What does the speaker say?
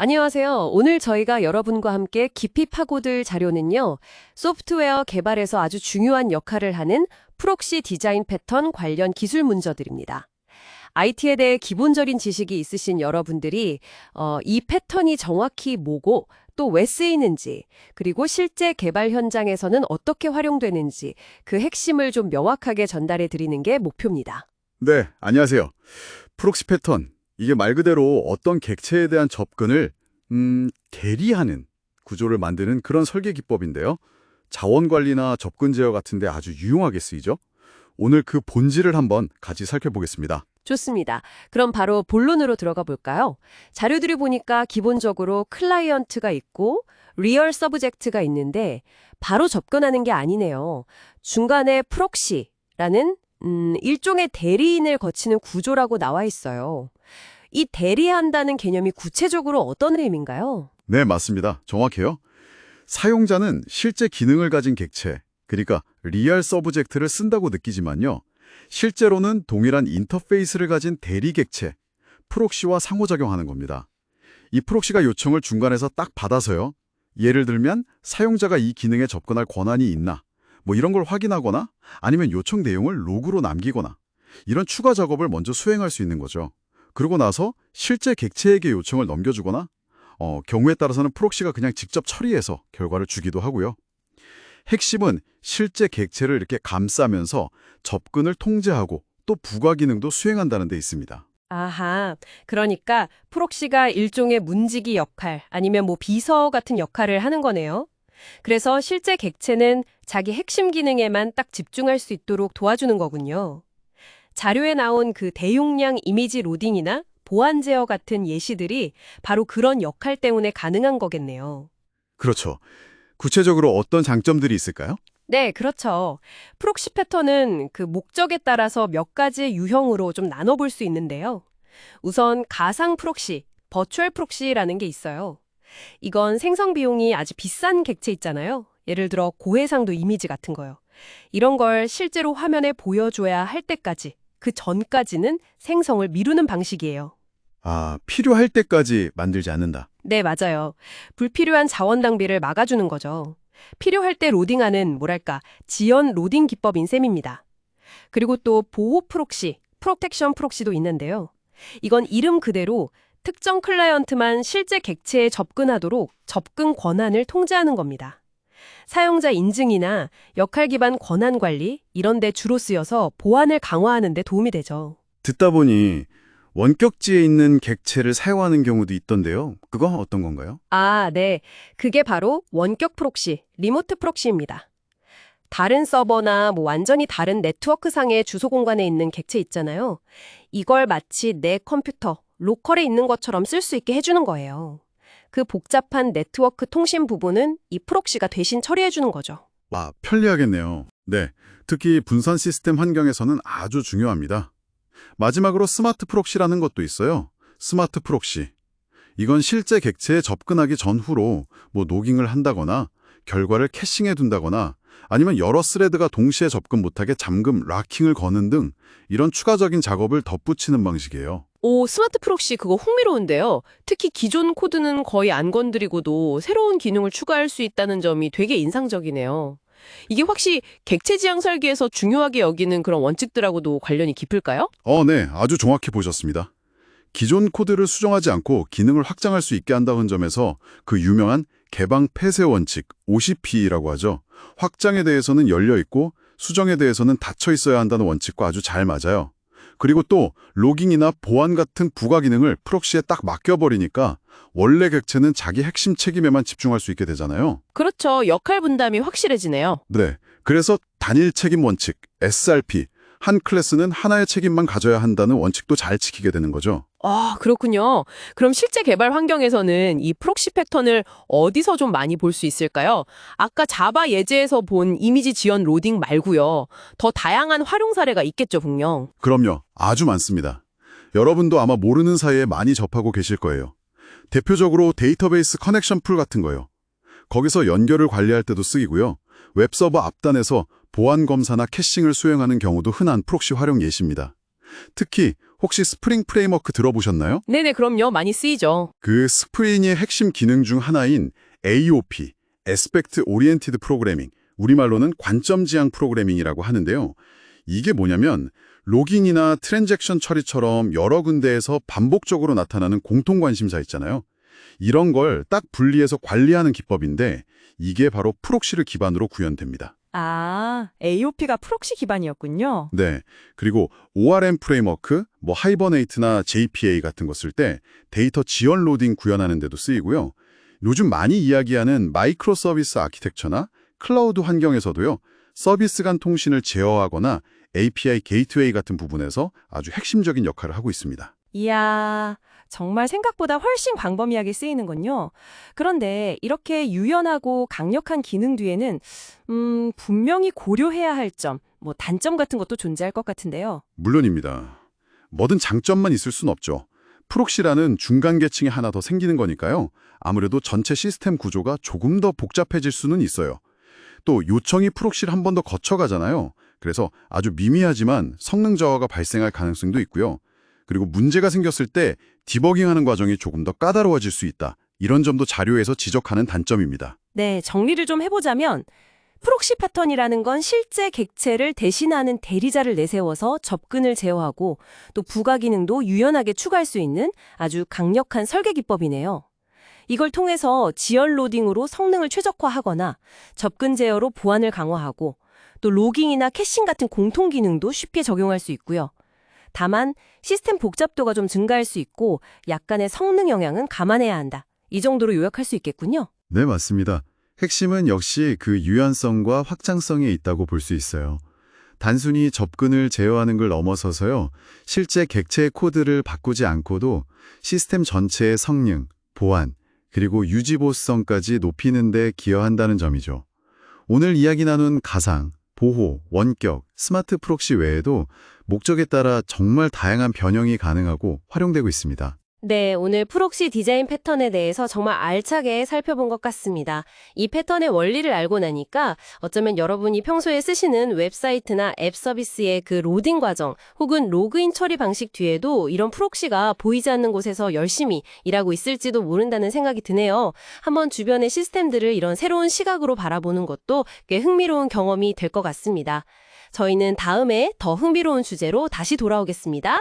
안녕하세요. 오늘 저희가 여러분과 함께 깊이 파고들 자료는요, 소프트웨어 개발에서 아주 중요한 역할을 하는 프록시 디자인 패턴 관련 기술 문서들입니다. IT에 대해 기본적인 지식이 있으신 여러분들이 이 패턴이 정확히 뭐고 또 왜 쓰이는지, 그리고 실제 개발 현장에서는 어떻게 활용되는지 그 핵심을 좀 명확하게 전달해 드리는 게 목표입니다. 네, 안녕하세요. 프록시 패턴. 이게 말 그대로 어떤 객체에 대한 접근을 대리하는 구조를 만드는 그런 설계 기법인데요. 자원 관리나 접근 제어 같은 데 아주 유용하게 쓰이죠. 오늘 그 본질을 한번 같이 살펴보겠습니다. 좋습니다. 그럼 바로 본론으로 들어가 볼까요? 자료들을 보니까 기본적으로 클라이언트가 있고 리얼 서브젝트가 있는데 바로 접근하는 게 아니네요. 중간에 프록시라는 일종의 대리인을 거치는 구조라고 나와 있어요. 이 대리한다는 개념이 구체적으로 어떤 의미인가요? 네, 맞습니다. 정확해요. 사용자는 실제 기능을 가진 객체, 그러니까 리얼 서브젝트를 쓴다고 느끼지만요. 실제로는 동일한 인터페이스를 가진 대리 객체, 프록시와 상호작용하는 겁니다. 이 프록시가 요청을 중간에서 딱 받아서요. 예를 들면 사용자가 이 기능에 접근할 권한이 있나, 이런 걸 확인하거나 아니면 요청 내용을 로그로 남기거나 이런 추가 작업을 먼저 수행할 수 있는 거죠. 그러고 나서 실제 객체에게 요청을 넘겨주거나 경우에 따라서는 프록시가 그냥 직접 처리해서 결과를 주기도 하고요. 핵심은 실제 객체를 이렇게 감싸면서 접근을 통제하고 또 부가 기능도 수행한다는 데 있습니다. 아하, 그러니까 프록시가 일종의 문지기 역할 아니면 비서 같은 역할을 하는 거네요. 그래서 실제 객체는 자기 핵심 기능에만 딱 집중할 수 있도록 도와주는 거군요. 자료에 나온 그 대용량 이미지 로딩이나 보안 제어 같은 예시들이 바로 그런 역할 때문에 가능한 거겠네요. 그렇죠. 구체적으로 어떤 장점들이 있을까요? 네, 그렇죠. 프록시 패턴은 그 목적에 따라서 몇 가지 유형으로 좀 나눠볼 수 있는데요. 우선 가상 프록시, 버추얼 프록시라는 게 있어요. 이건 생성 비용이 아주 비싼 객체 있잖아요. 예를 들어 고해상도 이미지 같은 거요. 이런 걸 실제로 화면에 보여줘야 할 때까지, 그 전까지는 생성을 미루는 방식이에요. 아, 필요할 때까지 만들지 않는다. 네, 맞아요. 불필요한 자원 낭비를 막아주는 거죠. 필요할 때 로딩하는 지연 로딩 기법인 셈입니다. 그리고 또 보호 프록시, 프로텍션 프록시도 있는데요. 이건 이름 그대로 특정 클라이언트만 실제 객체에 접근하도록 접근 권한을 통제하는 겁니다. 사용자 인증이나 역할 기반 권한 관리 이런 데 주로 쓰여서 보안을 강화하는 데 도움이 되죠. 듣다 보니 원격지에 있는 객체를 사용하는 경우도 있던데요. 그건 어떤 건가요? 아, 네. 그게 바로 원격 프록시, 리모트 프록시입니다. 다른 서버나 완전히 다른 네트워크상의 주소 공간에 있는 객체 있잖아요. 이걸 마치 내 컴퓨터, 로컬에 있는 것처럼 쓸 수 있게 해주는 거예요. 그 복잡한 네트워크 통신 부분은 이 프록시가 대신 처리해주는 거죠. 와, 편리하겠네요. 네, 특히 분산 시스템 환경에서는 아주 중요합니다. 마지막으로 스마트 프록시라는 것도 있어요. 스마트 프록시. 이건 실제 객체에 접근하기 전후로 노깅을 한다거나 결과를 캐싱해 둔다거나 아니면 여러 스레드가 동시에 접근 못하게 잠금, 락킹을 거는 등 이런 추가적인 작업을 덧붙이는 방식이에요. 오, 스마트 프록시 그거 흥미로운데요. 특히 기존 코드는 거의 안 건드리고도 새로운 기능을 추가할 수 있다는 점이 되게 인상적이네요. 이게 혹시 객체 지향 설계에서 중요하게 여기는 그런 원칙들하고도 관련이 깊을까요? 네, 아주 정확히 보셨습니다. 기존 코드를 수정하지 않고 기능을 확장할 수 있게 한다는 점에서 그 유명한 개방 폐쇄 원칙, OCP라고 하죠. 확장에 대해서는 열려 있고 수정에 대해서는 닫혀 있어야 한다는 원칙과 아주 잘 맞아요. 그리고 또 로깅이나 보안 같은 부가 기능을 프록시에 딱 맡겨버리니까 원래 객체는 자기 핵심 책임에만 집중할 수 있게 되잖아요. 그렇죠. 역할 분담이 확실해지네요. 네, 그래서 단일 책임 원칙, SRP, 한 클래스는 하나의 책임만 가져야 한다는 원칙도 잘 지키게 되는 거죠. 아, 그렇군요. 그럼 실제 개발 환경에서는 이 프록시 패턴을 어디서 좀 많이 볼 수 있을까요? 아까 자바 예제에서 본 이미지 지연 로딩 말고요. 더 다양한 활용 사례가 있겠죠, 분명. 그럼요. 아주 많습니다. 여러분도 아마 모르는 사이에 많이 접하고 계실 거예요. 대표적으로 데이터베이스 커넥션 풀 같은 거요. 거기서 연결을 관리할 때도 쓰이고요. 웹서버 앞단에서 보안 검사나 캐싱을 수행하는 경우도 흔한 프록시 활용 예시입니다. 특히 혹시 스프링 프레임워크 들어보셨나요? 네네, 그럼요. 많이 쓰이죠. 그 스프링의 핵심 기능 중 하나인 AOP, Aspect Oriented Programming, 우리말로는 관점 지향 프로그래밍이라고 하는데요. 이게 뭐냐면 로깅이나 트랜잭션 처리처럼 여러 군데에서 반복적으로 나타나는 공통 관심사 있잖아요. 이런 걸 딱 분리해서 관리하는 기법인데 이게 바로 프록시를 기반으로 구현됩니다. 아, AOP가 프록시 기반이었군요. 네. 그리고 ORM 프레임워크, 하이버네이트나 JPA 같은 거 쓸 때 데이터 지연 로딩 구현하는 데도 쓰이고요. 요즘 많이 이야기하는 마이크로 서비스 아키텍처나 클라우드 환경에서도요. 서비스 간 통신을 제어하거나 API 게이트웨이 같은 부분에서 아주 핵심적인 역할을 하고 있습니다. 이야, 정말 생각보다 훨씬 광범위하게 쓰이는군요. 그런데 이렇게 유연하고 강력한 기능 뒤에는 분명히 고려해야 할 점, 단점 같은 것도 존재할 것 같은데요. 물론입니다. 뭐든 장점만 있을 순 없죠. 프록시라는 중간 계층이 하나 더 생기는 거니까요. 아무래도 전체 시스템 구조가 조금 더 복잡해질 수는 있어요. 또 요청이 프록시를 한 번 더 거쳐가잖아요. 그래서 아주 미미하지만 성능 저하가 발생할 가능성도 있고요. 그리고 문제가 생겼을 때 디버깅하는 과정이 조금 더 까다로워질 수 있다. 이런 점도 자료에서 지적하는 단점입니다. 네, 정리를 좀 해보자면 프록시 패턴이라는 건 실제 객체를 대신하는 대리자를 내세워서 접근을 제어하고 또 부가 기능도 유연하게 추가할 수 있는 아주 강력한 설계 기법이네요. 이걸 통해서 지연 로딩으로 성능을 최적화하거나 접근 제어로 보안을 강화하고 또 로깅이나 캐싱 같은 공통 기능도 쉽게 적용할 수 있고요. 다만 시스템 복잡도가 좀 증가할 수 있고 약간의 성능 영향은 감안해야 한다. 이 정도로 요약할 수 있겠군요. 네, 맞습니다. 핵심은 역시 그 유연성과 확장성에 있다고 볼 수 있어요. 단순히 접근을 제어하는 걸 넘어서서요. 실제 객체의 코드를 바꾸지 않고도 시스템 전체의 성능, 보안, 그리고 유지보수성까지 높이는 데 기여한다는 점이죠. 오늘 이야기 나눈 가상, 보호, 원격, 스마트 프록시 외에도 목적에 따라 정말 다양한 변형이 가능하고 활용되고 있습니다. 네, 오늘 프록시 디자인 패턴에 대해서 정말 알차게 살펴본 것 같습니다. 이 패턴의 원리를 알고 나니까 어쩌면 여러분이 평소에 쓰시는 웹사이트나 앱 서비스의 그 로딩 과정 혹은 로그인 처리 방식 뒤에도 이런 프록시가 보이지 않는 곳에서 열심히 일하고 있을지도 모른다는 생각이 드네요. 한번 주변의 시스템들을 이런 새로운 시각으로 바라보는 것도 꽤 흥미로운 경험이 될 것 같습니다. 저희는 다음에 더 흥미로운 주제로 다시 돌아오겠습니다.